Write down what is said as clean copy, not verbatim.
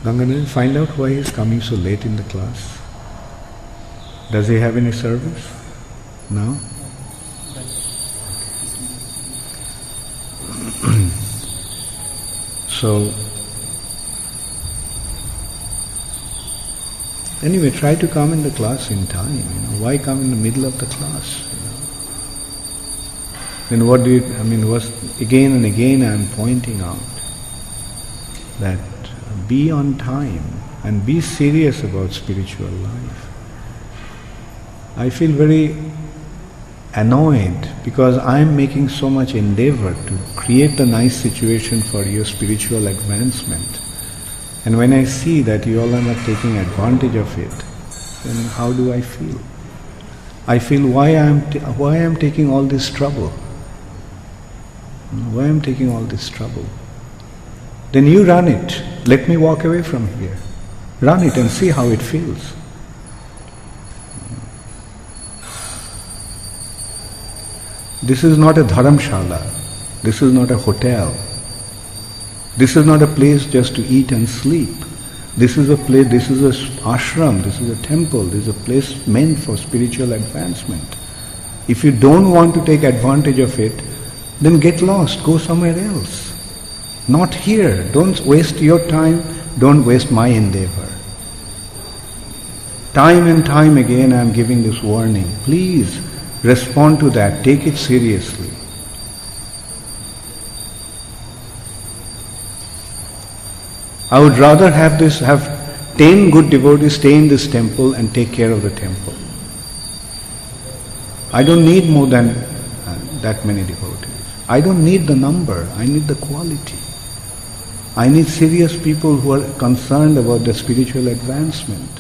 Ganganadhan, find out why he's coming so late in the class. Does he have any service? No? So, anyway, try to come in the class in time. Why come in the middle of the class? Then what do you? Again and again I am pointing out that be on time and be serious about spiritual life. I feel very annoyed because I am making so much endeavor to create the nice situation for your spiritual advancement. And when I see that you all are not taking advantage of it, then how do I feel? I feel why I am taking all this trouble. Why I am taking all this trouble? Then you run it. Let me walk away from here. Run it and see how it feels. This is not a dharamshala. This is not a hotel. This is not a place just to eat and sleep. This is a place, this is an ashram, this is a temple, this is a place meant for spiritual advancement. If you don't want to take advantage of it, then get lost, go somewhere else. Not here. Don't waste your time, don't waste my endeavor. Time and time again I am giving this warning. Please respond to that, take it seriously. I would rather have 10 good devotees stay in this temple and take care of the temple. I don't need more than that many devotees. I don't need the number, I need the quality. I need serious people who are concerned about the spiritual advancement.